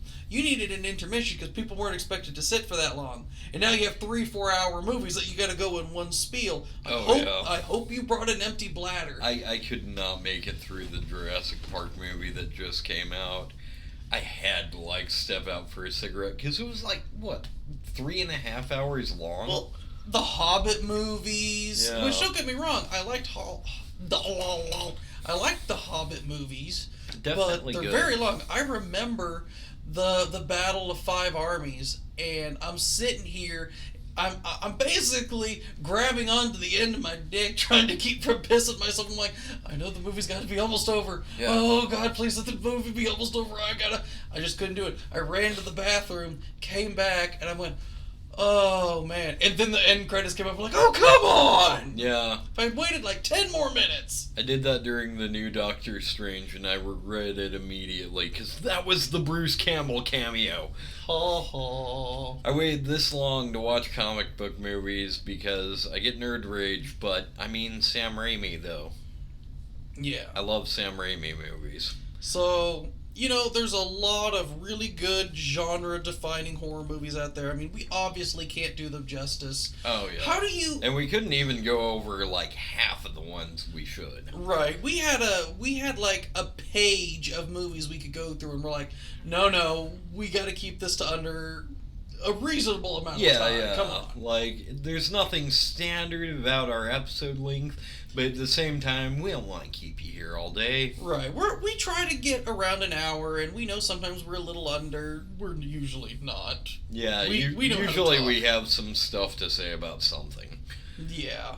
an intermission because people weren't expected to sit for that long. And now you have 3-4 hour movies that you got to go in one spiel. I hope you brought an empty bladder. I could not make it through the Jurassic Park movie that just came out. I had to, like, step out for a cigarette because it was like, what, 3.5 hours long? Well, the Hobbit movies, which, don't get me wrong, I liked the Hobbit movies, definitely but they're good. very long. I remember the Battle of Five Armies, and I'm sitting here, I'm basically grabbing onto the end of my dick, trying to keep from pissing myself. I'm like, I know the movie's got to be almost over. Yeah. Oh God, please let the movie be almost over. I just couldn't do it. I ran to the bathroom, came back, and I went, oh man. And then the end credits came up. I'm like, oh, come on! Yeah. If I waited like 10 more minutes. I did that during the new Doctor Strange, and I regretted it immediately, because that was the Bruce Campbell cameo. I waited this long to watch comic book movies because I get nerd rage, but I mean Sam Raimi, though. Yeah. I love Sam Raimi movies. So, you know, there's a lot of really good genre-defining horror movies out there. I mean, we obviously can't do them justice. Oh, yeah. How do you... And we couldn't even go over, like, half of the ones we should. Right. We had like, a page of movies we could go through, and we're like, no, we gotta keep this to under a reasonable amount of time. Yeah. Come on. Like, there's nothing standard about our episode length, but at the same time, we don't want to keep you here all day. Right. We try to get around an hour, and we know sometimes we're a little under. We're usually not. Yeah, we usually we have some stuff to say about something. Yeah.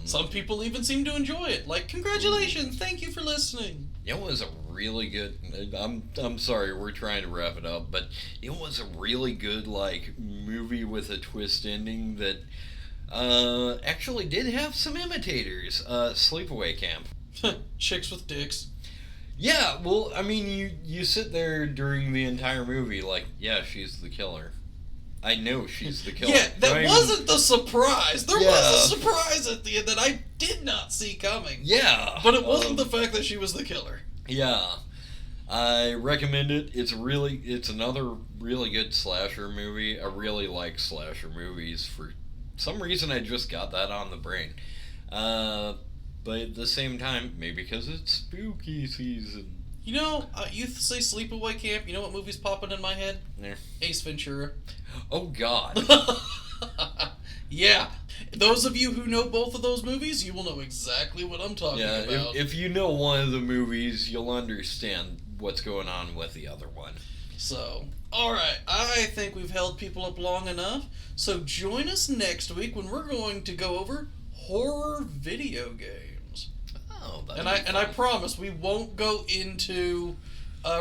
Some people even seem to enjoy it. Like, congratulations, thank you for listening. It was a really good... I'm sorry, we're trying to wrap it up, but it was a really good, like, movie with a twist ending that actually did have some imitators. Sleepaway Camp. Chicks with dicks. Yeah, well, I mean, you sit there during the entire movie like, yeah, she's the killer. I know she's the killer. Yeah, that wasn't the surprise. There was a surprise at the end that I did not see coming. Yeah. But it wasn't the fact that she was the killer. Yeah. I recommend it. It's another really good slasher movie. I really like slasher movies. For some reason, I just got that on the brain. But at the same time, maybe because it's spooky season. You know, you say Sleepaway Camp, you know what movie's popping in my head? Yeah. Ace Ventura. Oh, God. Yeah. Those of you who know both of those movies, you will know exactly what I'm talking about. If you know one of the movies, you'll understand what's going on with the other one. So, alright, I think we've held people up long enough. So join us next week when we're going to go over horror video games. Oh, and I promise we won't go into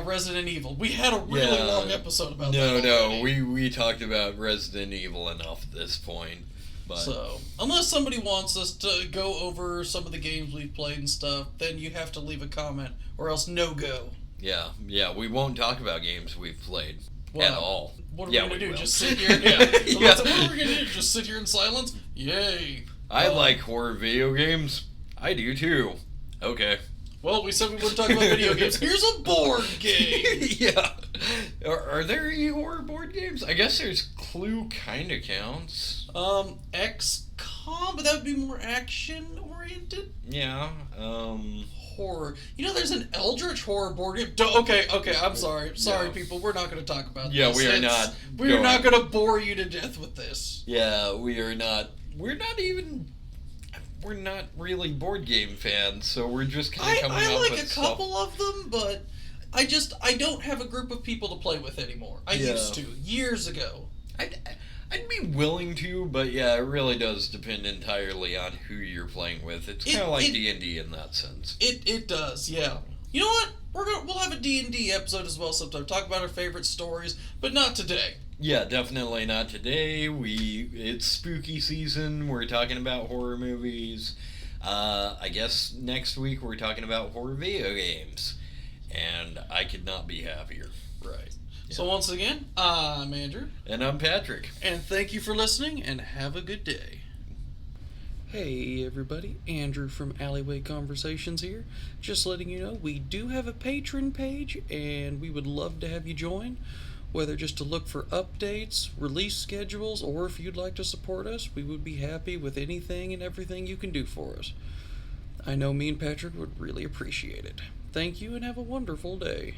Resident Evil. We had a really long episode about that. No, we talked about Resident Evil enough at this point. But. So, unless somebody wants us to go over some of the games we've played and stuff, then you have to leave a comment, or else no go. Yeah, we won't talk about games we've played. at all. What are Yeah, we going to do? will. Just sit here? Yeah. Yeah. What are we going to do? Just sit here in silence? Yay. I like horror video games. I do too. Okay. Well, we said we wouldn't talk about video games. Here's a board game. Yeah. Are there any horror board games? I guess there's Clue kind of counts. XCOM, but that would be more action-oriented. Yeah. Horror. You know, there's an Eldritch horror board game. Okay, I'm sorry. Sorry, No. people. We're not going to talk about this. Yeah, we are not. We are not going to bore you to death with this. Yeah, we are not. We're not really board game fans, so we're just kind of coming up with I like a couple of them, but I don't have a group of people to play with anymore. I used to, years ago. I'd be willing to, but yeah, it really does depend entirely on who you're playing with. It's kind of like D&D in that sense. It does, yeah. You know what? We'll have a D&D episode as well sometime. Talk about our favorite stories, but not today. Yeah, definitely not today. It's spooky season. We're talking about horror movies. I guess next week we're talking about horror video games. And I could not be happier. Right. Yeah. So once again, I'm Andrew. And I'm Patrick. And thank you for listening, and have a good day. Hey everybody, Andrew from Alleyway Conversations here. Just letting you know, we do have a Patreon page, and we would love to have you join. Whether just to look for updates, release schedules, or if you'd like to support us, we would be happy with anything and everything you can do for us. I know me and Patrick would really appreciate it. Thank you and have a wonderful day.